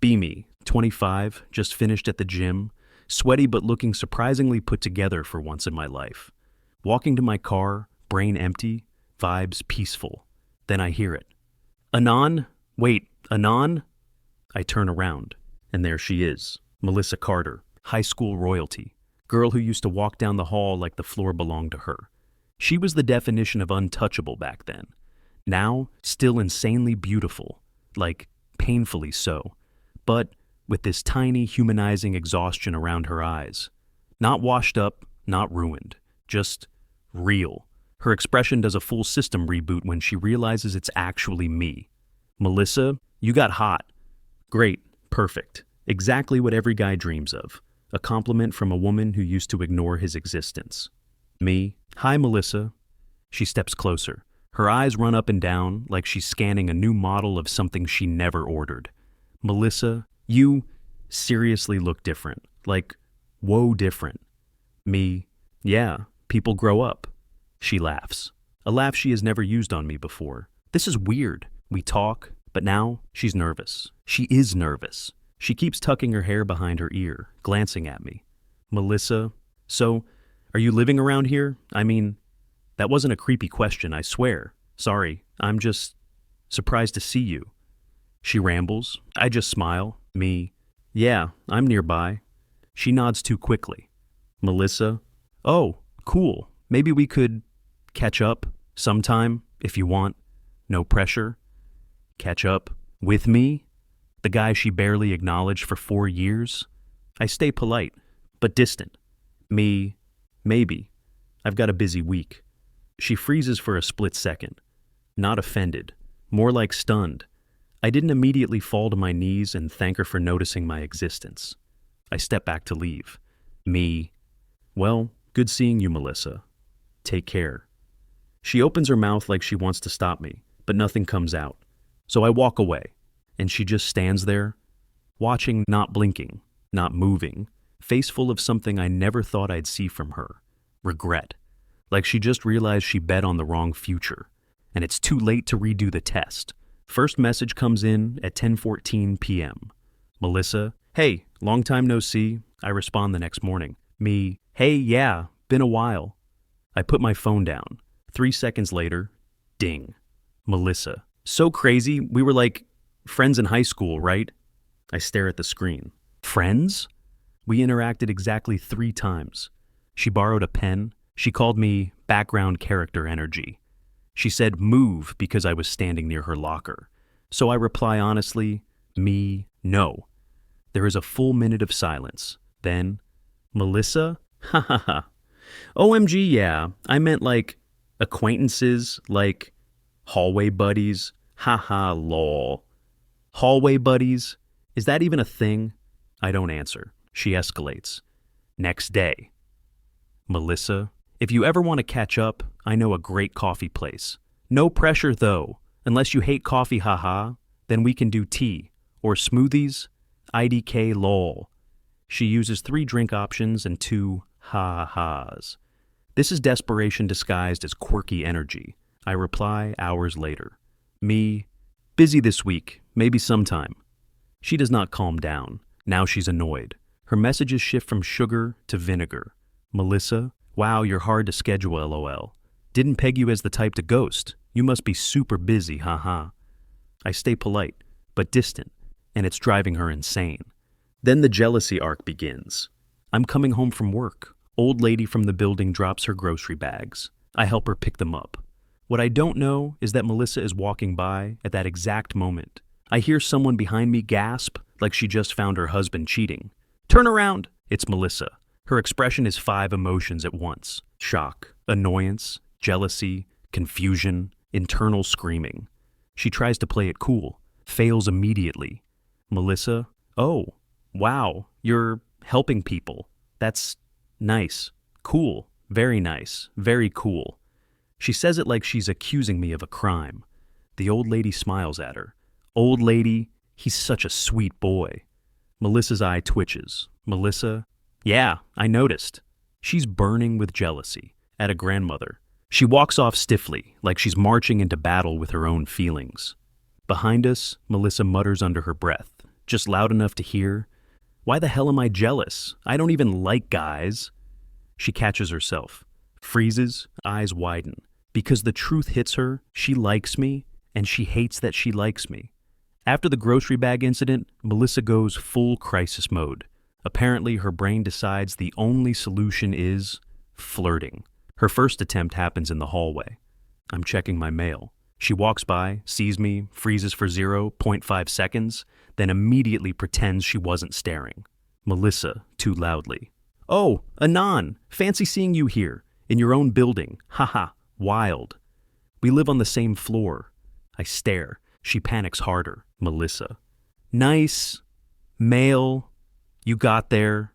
Beamy, 25, just finished at the gym, sweaty but looking surprisingly put together for once in my life. Walking to my car, brain empty, vibes peaceful. Then I hear it. Anon? Wait, Anon? I turn around, and there she is, Melissa Carter, high school royalty, girl who used to walk down the hall like the floor belonged to her. She was the definition of untouchable back then. Now, still insanely beautiful, like painfully so, but with this tiny humanizing exhaustion around her eyes. Not washed up, not ruined, just real. Her expression does a full system reboot when she realizes it's actually me. Melissa, you got hot. Great, perfect, exactly what every guy dreams of. A compliment from a woman who used to ignore his existence. Me, hi Melissa. She steps closer. Her eyes run up and down like she's scanning a new model of something she never ordered. Melissa, you seriously look different. Like, whoa different. Me, yeah, people grow up. She laughs. A laugh she has never used on me before. This is weird. We talk, but now she's nervous. She is nervous. She keeps tucking her hair behind her ear, glancing at me. Melissa, so, are you living around here? I mean, that wasn't a creepy question, I swear. Sorry, I'm just surprised to see you. She rambles. I just smile. Me, yeah, I'm nearby. She nods too quickly. Melissa, oh, cool. Maybe we could catch up sometime if you want. No pressure. Catch up with me? The guy she barely acknowledged for 4 years? I stay polite, but distant. Me, maybe. I've got a busy week. She freezes for a split second. Not offended, more like stunned. I didn't immediately fall to my knees and thank her for noticing my existence. I step back to leave. Me, well, good seeing you, Melissa. Take care. She opens her mouth like she wants to stop me, but nothing comes out. So I walk away, and she just stands there, watching, not blinking, not moving, face full of something I never thought I'd see from her. Regret. Like she just realized she bet on the wrong future, and it's too late to redo the test. First message comes in at 10:14 p.m. Melissa, hey, long time no see. I respond the next morning. Me, hey, yeah, been a while. I put my phone down. 3 seconds later, ding. Melissa, so crazy, we were like friends in high school, right? I stare at the screen. Friends? We interacted exactly 3 times. She borrowed a pen. She called me background character energy. She said move because I was standing near her locker. So I reply honestly, me, no. There is a full minute of silence. Then, Melissa? Ha ha ha. OMG, yeah. I meant like acquaintances, like hallway buddies. Ha ha, lol. Hallway buddies? Is that even a thing? I don't answer. She escalates. Next day. Melissa, if you ever want to catch up, I know a great coffee place. No pressure though. Unless you hate coffee, haha, then we can do tea. Or smoothies. IDK lol. She uses 3 drink options and 2 ha-has. This is desperation disguised as quirky energy. I reply hours later. Me, busy this week, maybe sometime. She does not calm down. Now she's annoyed. Her messages shift from sugar to vinegar. Melissa, wow, you're hard to schedule, lol. Didn't peg you as the type to ghost. You must be super busy, haha. I stay polite, but distant, and it's driving her insane. Then the jealousy arc begins. I'm coming home from work. Old lady from the building drops her grocery bags. I help her pick them up. What I don't know is that Melissa is walking by at that exact moment. I hear someone behind me gasp like she just found her husband cheating. Turn around! It's Melissa. Her expression is 5 emotions at once. Shock, annoyance, jealousy, confusion, internal screaming. She tries to play it cool, fails immediately. Melissa, oh, wow, you're helping people. That's nice, cool, very nice, very cool. She says it like she's accusing me of a crime. The old lady smiles at her. Old lady, he's such a sweet boy. Melissa's eye twitches. Melissa, yeah, I noticed. She's burning with jealousy at a grandmother. She walks off stiffly, like she's marching into battle with her own feelings. Behind us, Melissa mutters under her breath. just loud enough to hear. Why the hell am I jealous? I don't even like guys. She catches herself, freezes, eyes widen. Because the truth hits her, she likes me, and she hates that she likes me. After the grocery bag incident, Melissa goes full crisis mode. Apparently, her brain decides the only solution is flirting. Her first attempt happens in the hallway. I'm checking my mail. She walks by, sees me, freezes for 0.5 seconds, then immediately pretends she wasn't staring. Melissa, too loudly. Oh, Anon, fancy seeing you here, in your own building. Haha, wild. We live on the same floor. I stare. She panics harder. Melissa. Nice. Mail. You got there.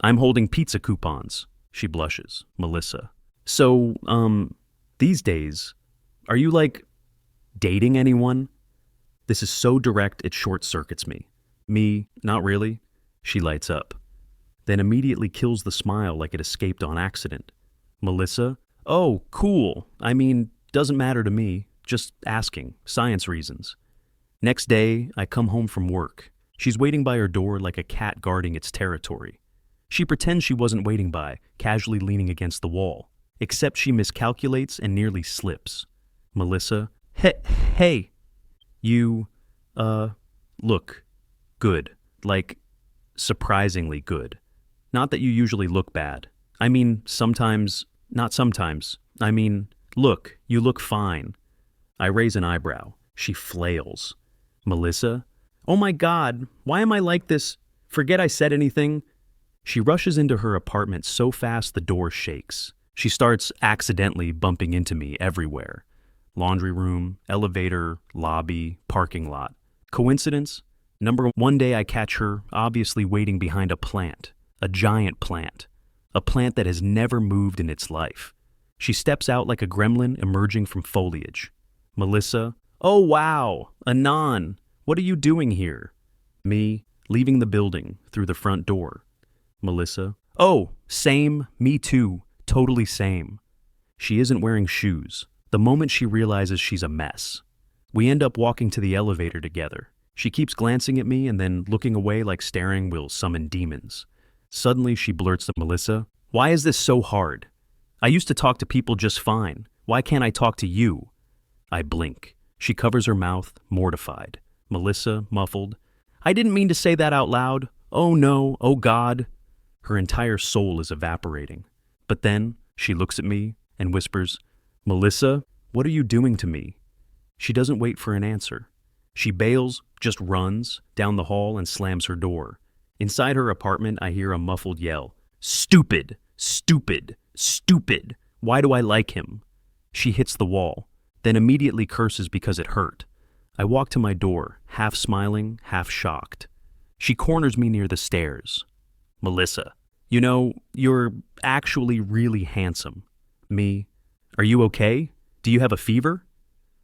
I'm holding pizza coupons. She blushes. Melissa. So, these days, are you, dating anyone? This is so direct it short-circuits me. Me, not really. She lights up. Then immediately kills the smile like it escaped on accident. Melissa? Oh, cool. I mean, doesn't matter to me. Just asking. Science reasons. Next day, I come home from work. She's waiting by her door like a cat guarding its territory. She pretends she wasn't waiting by, casually leaning against the wall. Except she miscalculates and nearly slips. Melissa? Hey. You, look good. Surprisingly good. Not that you usually look bad. I mean, sometimes, not sometimes. I mean, look, you look fine. I raise an eyebrow. She flails. Melissa? Oh my God, why am I like this? Forget I said anything. She rushes into her apartment so fast the door shakes. She starts accidentally bumping into me everywhere. Laundry room, elevator, lobby, parking lot. Coincidence? One day I catch her obviously waiting behind a plant. A giant plant. A plant that has never moved in its life. She steps out like a gremlin emerging from foliage. Melissa? Oh wow, Anon, what are you doing here? Me, leaving the building through the front door. Melissa? Oh, same, me too, totally same. She isn't wearing shoes. The moment she realizes she's a mess. We end up walking to the elevator together. She keeps glancing at me and then looking away like staring will summon demons. Suddenly she blurts to Melissa, why is this so hard? I used to talk to people just fine. Why can't I talk to you? I blink. She covers her mouth, mortified. Melissa, muffled. I didn't mean to say that out loud. Oh no, oh God. Her entire soul is evaporating. But then she looks at me and whispers, Melissa, what are you doing to me? She doesn't wait for an answer. She bails, just runs, down the hall and slams her door. Inside her apartment, I hear a muffled yell. Stupid! Stupid! Stupid! Why do I like him? She hits the wall, then immediately curses because it hurt. I walk to my door, half smiling, half shocked. She corners me near the stairs. Melissa, you know, you're actually really handsome. Me, are you okay? Do you have a fever?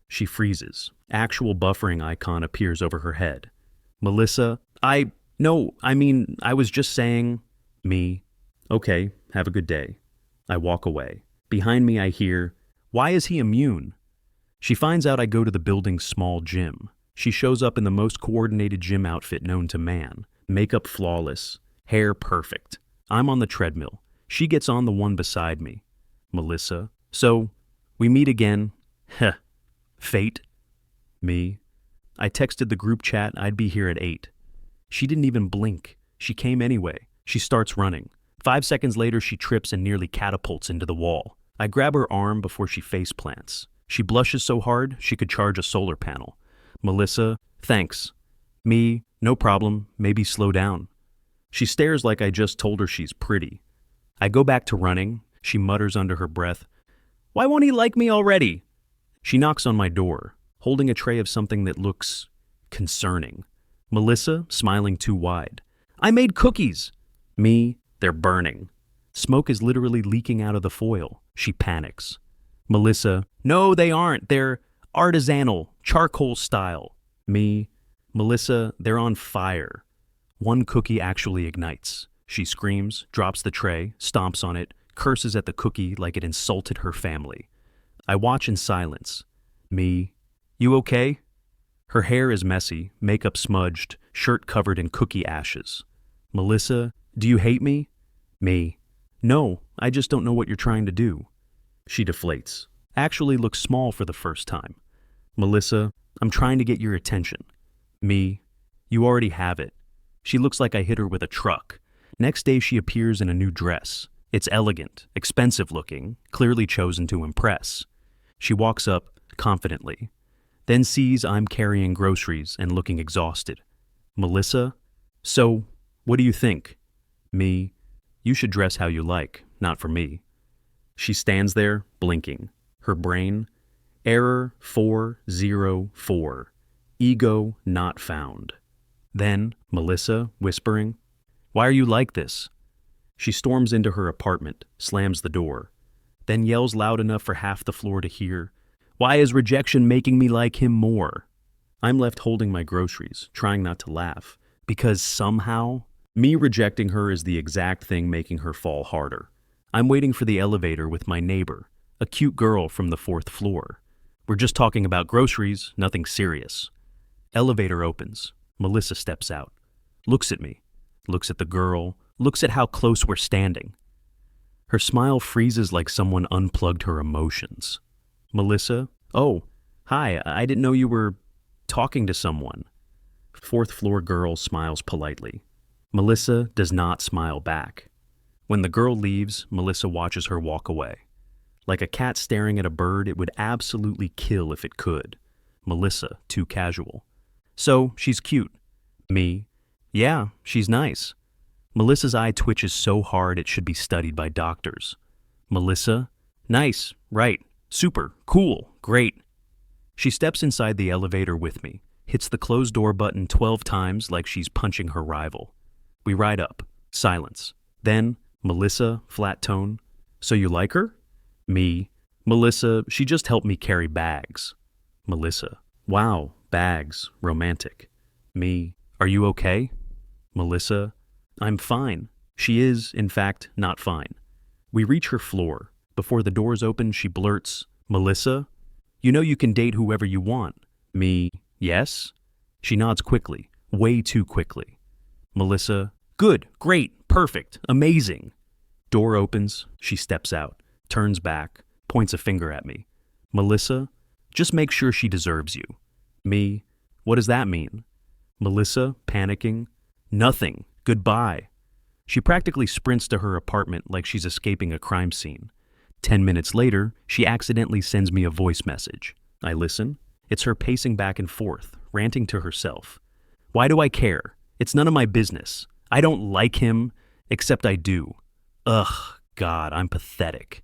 She freezes. Actual buffering icon appears over her head. Melissa, I was just saying. Me, okay, have a good day. I walk away. Behind me I hear, why is he immune? She finds out I go to the building's small gym. She shows up in the most coordinated gym outfit known to man. Makeup flawless, hair perfect. I'm on the treadmill. She gets on the one beside me. Melissa, so, we meet again. Heh. Fate. Me. I texted the group chat I'd be here at 8. She didn't even blink. She came anyway. She starts running. 5 seconds later, she trips and nearly catapults into the wall. I grab her arm before she face plants. She blushes so hard she could charge a solar panel. Melissa, thanks. Me, no problem, maybe slow down. She stares like I just told her she's pretty. I go back to running. She mutters under her breath, why won't he like me already? She knocks on my door, holding a tray of something that looks concerning. Melissa, smiling too wide. I made cookies. Me, they're burning. Smoke is literally leaking out of the foil. She panics. Melissa, no, they aren't. They're artisanal, charcoal style. Me, Melissa, they're on fire. One cookie actually ignites. She screams, drops the tray, stomps on it, curses at the cookie like it insulted her family. I watch in silence. Me, you okay? Her hair is messy, makeup smudged, shirt covered in cookie ashes. Melissa, do you hate me? Me. No, I just don't know what you're trying to do. She deflates. Actually looks small for the first time. Melissa, I'm trying to get your attention. Me. You already have it. She looks like I hit her with a truck. Next day she appears in a new dress. It's elegant, expensive looking, clearly chosen to impress. She walks up confidently, then sees I'm carrying groceries and looking exhausted. Melissa, so, what do you think? Me, you should dress how you like, not for me. She stands there, blinking. Her brain, error 404, ego not found. Then, Melissa, whispering, why are you like this? She storms into her apartment, slams the door, then yells loud enough for half the floor to hear, why is rejection making me like him more? I'm left holding my groceries, trying not to laugh, because somehow, me rejecting her is the exact thing making her fall harder. I'm waiting for the elevator with my neighbor, a cute girl from the 4th floor. We're just talking about groceries, nothing serious. Elevator opens. Melissa steps out, looks at me, looks at the girl, looks at how close we're standing. Her smile freezes like someone unplugged her emotions. Melissa, oh, hi, I didn't know you were talking to someone. 4th floor girl smiles politely. Melissa does not smile back. When the girl leaves, Melissa watches her walk away. Like a cat staring at a bird it would absolutely kill if it could. Melissa, too casual. So, she's cute. Me, yeah, she's nice. Melissa's eye twitches so hard it should be studied by doctors. Melissa, nice, right, super, cool, great. She steps inside the elevator with me, hits the closed door button 12 times like she's punching her rival. We ride up, silence. Then, Melissa, flat tone, so you like her? Me, Melissa, she just helped me carry bags. Melissa, wow, bags, romantic. Me, are you okay? Melissa, I'm fine. She is, in fact, not fine. We reach her floor. Before the doors open, she blurts, Melissa, you know you can date whoever you want. Me, yes? She nods quickly, way too quickly. Melissa, good, great, perfect, amazing. Door opens, she steps out, turns back, points a finger at me. Melissa, just make sure she deserves you. Me, what does that mean? Melissa, panicking, nothing, goodbye. She practically sprints to her apartment like she's escaping a crime scene. 10 minutes later, she accidentally sends me a voice message. I listen. It's her pacing back and forth, ranting to herself. Why do I care? It's none of my business. I don't like him, except I do. Ugh, God, I'm pathetic.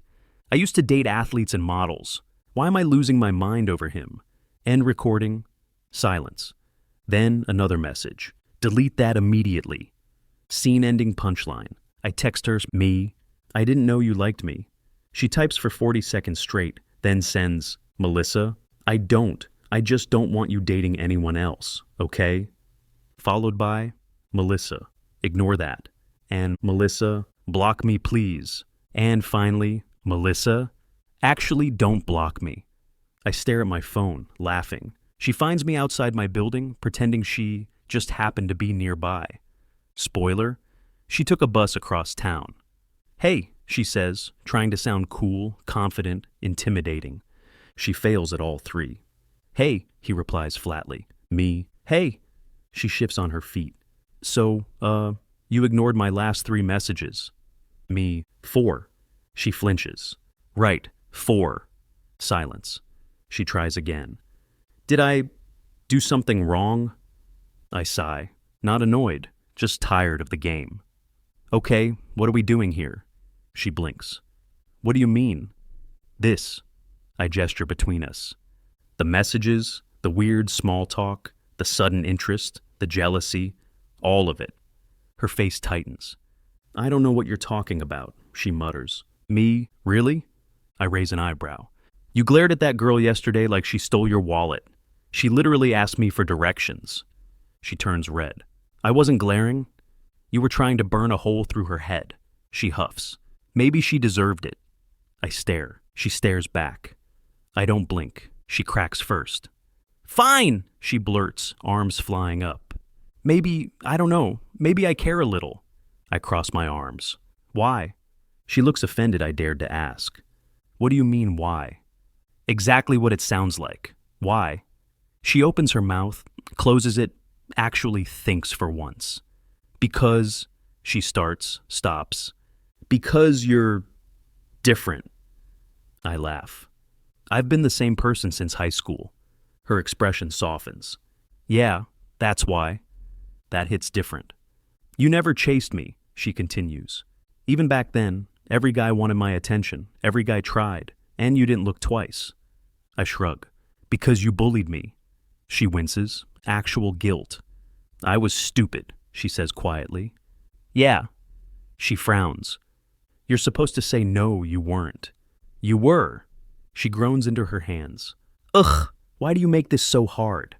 I used to date athletes and models. Why am I losing my mind over him? End recording. Silence. Then another message. Delete that immediately. Scene-ending punchline. I text her, me, I didn't know you liked me. She types for 40 seconds straight, then sends, Melissa, I just don't want you dating anyone else, okay? Followed by, Melissa, ignore that. And Melissa, block me please. And finally, Melissa, actually don't block me. I stare at my phone, laughing. She finds me outside my building, pretending she just happened to be nearby. Spoiler, she took a bus across town. Hey, she says, trying to sound cool, confident, intimidating. She fails at all three. Hey, he replies flatly. Me, hey. She shifts on her feet. So, you ignored my last 3 messages. Me, 4. She flinches. Right, 4. Silence. She tries again. Did I do something wrong? I sigh. Not annoyed, just tired of the game. Okay, what are we doing here? She blinks. What do you mean? This. I gesture between us. The messages, the weird small talk, the sudden interest, the jealousy, all of it. Her face tightens. I don't know what you're talking about, she mutters. Me? Really? I raise an eyebrow. You glared at that girl yesterday like she stole your wallet. She literally asked me for directions. She turns red. I wasn't glaring. You were trying to burn a hole through her head. She huffs. Maybe she deserved it. I stare. She stares back. I don't blink. She cracks first. Fine, she blurts, arms flying up. Maybe, I don't know, maybe I care a little. I cross my arms. Why? She looks offended I dared to ask. What do you mean, why? Exactly what it sounds like. Why? She opens her mouth, closes it, actually thinks for once. Because, she starts, stops. Because you're different. I laugh. I've been the same person since high school. Her expression softens. Yeah, that's why. That hits different. You never chased me, she continues. Even back then, every guy wanted my attention, every guy tried, and you didn't look twice. I shrug. Because you bullied me. She winces. Actual guilt. I was stupid, she says quietly. Yeah. She frowns. You're supposed to say no, you weren't. You were. She groans into her hands. Ugh, why do you make this so hard?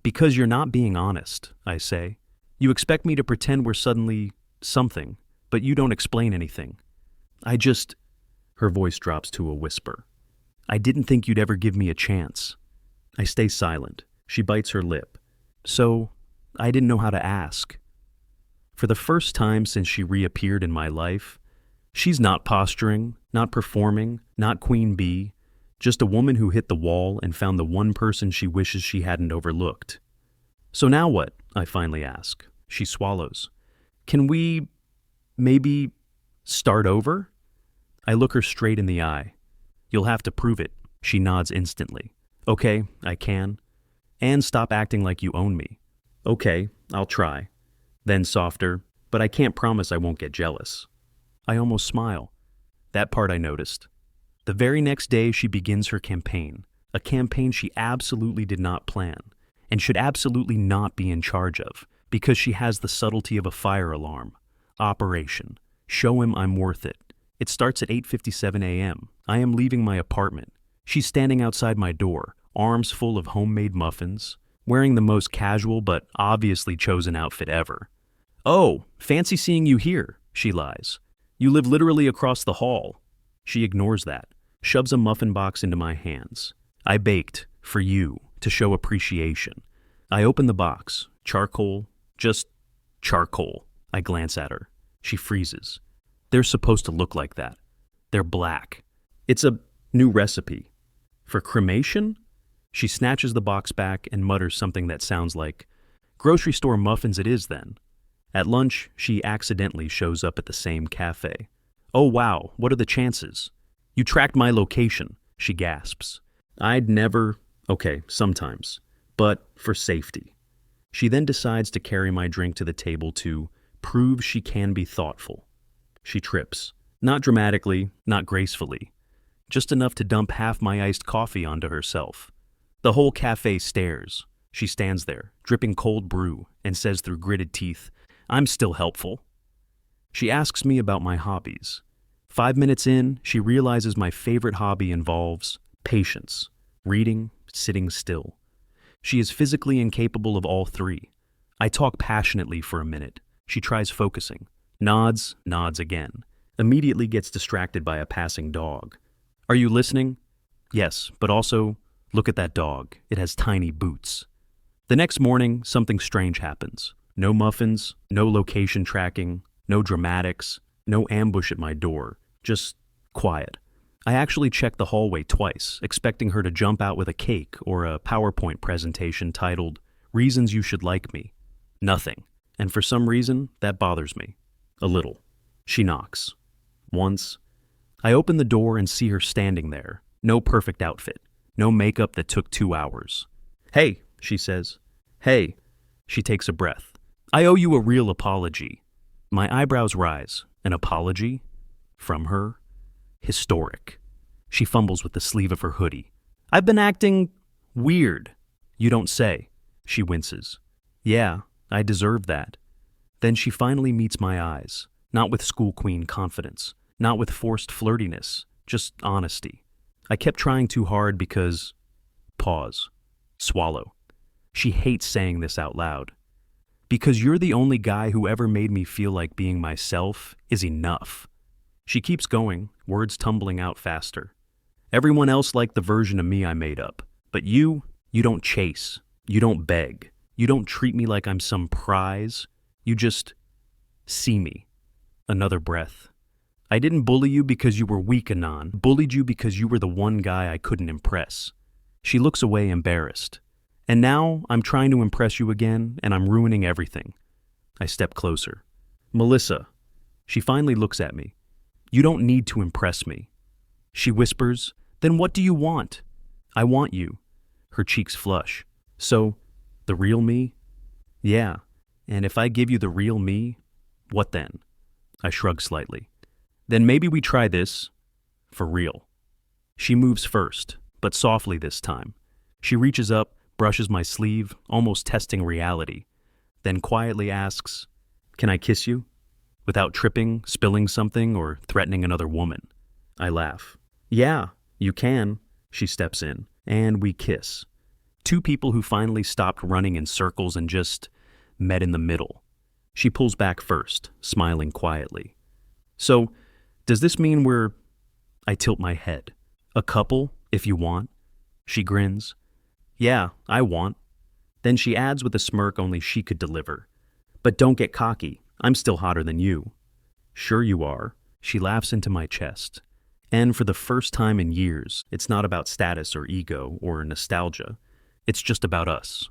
Because you're not being honest, I say. You expect me to pretend we're suddenly something, but you don't explain anything. Her voice drops to a whisper. I didn't think you'd ever give me a chance. I stay silent. She bites her lip. So, I didn't know how to ask. For the first time since she reappeared in my life, she's not posturing, not performing, not queen bee, just a woman who hit the wall and found the one person she wishes she hadn't overlooked. So now what? I finally ask. She swallows. Can we, maybe, start over? I look her straight in the eye. You'll have to prove it. She nods instantly. Okay, I can. And stop acting like you own me. Okay, I'll try. Then softer, but I can't promise I won't get jealous. I almost smile. That part I noticed. The very next day she begins her campaign, a campaign she absolutely did not plan, and should absolutely not be in charge of, because she has the subtlety of a fire alarm. Operation. Show him I'm worth it. It starts at 8:57 a.m. I am leaving my apartment. She's standing outside my door, arms full of homemade muffins, wearing the most casual but obviously chosen outfit ever. Oh, fancy seeing you here, she lies. You live literally across the hall. She ignores that, shoves a muffin box into my hands. I baked, for you, to show appreciation. I open the box. Charcoal, just charcoal. I glance at her. She freezes. They're supposed to look like that. They're black. It's a new recipe. For cremation? She snatches the box back and mutters something that sounds like, grocery store muffins it is then. At lunch, she accidentally shows up at the same cafe. Oh wow, what are the chances? You tracked my location, she gasps. I'd never, okay, sometimes, but for safety. She then decides to carry my drink to the table to prove she can be thoughtful. She trips, not dramatically, not gracefully, just enough to dump half my iced coffee onto herself. The whole cafe stares. She stands there, dripping cold brew, and says through gritted teeth, I'm still helpful. She asks me about my hobbies. 5 minutes in, she realizes my favorite hobby involves patience, reading, sitting still. She is physically incapable of all three. I talk passionately for a minute. She tries focusing. Nods, nods again. Immediately gets distracted by a passing dog. Are you listening? Yes, but also, look at that dog. It has tiny boots. The next morning, something strange happens. No muffins, no location tracking, no dramatics, no ambush at my door, just quiet. I actually checked the hallway twice, expecting her to jump out with a cake or a PowerPoint presentation titled, Reasons You Should Like Me. Nothing. And for some reason, that bothers me. A little. She knocks. Once. I open the door and see her standing there. No perfect outfit. No makeup that took 2 hours. Hey, she says. Hey. She takes a breath. I owe you a real apology. My eyebrows rise. An apology? From her? Historic. She fumbles with the sleeve of her hoodie. I've been acting weird. You don't say. She winces. Yeah, I deserve that. Then she finally meets my eyes. Not with school queen confidence. Not with forced flirtiness. Just honesty. I kept trying too hard because... Pause. Swallow. She hates saying this out loud. Because you're the only guy who ever made me feel like being myself is enough. She keeps going, words tumbling out faster. Everyone else liked the version of me I made up. But you, You don't chase. You don't beg. You don't treat me like I'm some prize. You just see me. Another breath. I didn't bully you because you were weak, Anon. Bullied you because you were the one guy I couldn't impress. She looks away embarrassed. And now I'm trying to impress you again, and I'm ruining everything. I step closer. Melissa. She finally looks at me. You don't need to impress me. She whispers, then what do you want? I want you. Her cheeks flush. So, the real me? Yeah. And if I give you the real me, what then? I shrug slightly. Then maybe we try this for real. She moves first, but softly this time. She reaches up, brushes my sleeve, almost testing reality, then quietly asks, can I kiss you? Without tripping, spilling something, or threatening another woman. I laugh. Yeah, you can. She steps in, and we kiss. Two people who finally stopped running in circles and just met in the middle. She pulls back first, smiling quietly. So, does this mean we're... I tilt my head. A couple, if you want? She grins. Yeah, I want. Then she adds with a smirk only she could deliver. But don't get cocky. I'm still hotter than you. Sure you are. She laughs into my chest. And for the first time in years, it's not about status or ego or nostalgia. It's just about us.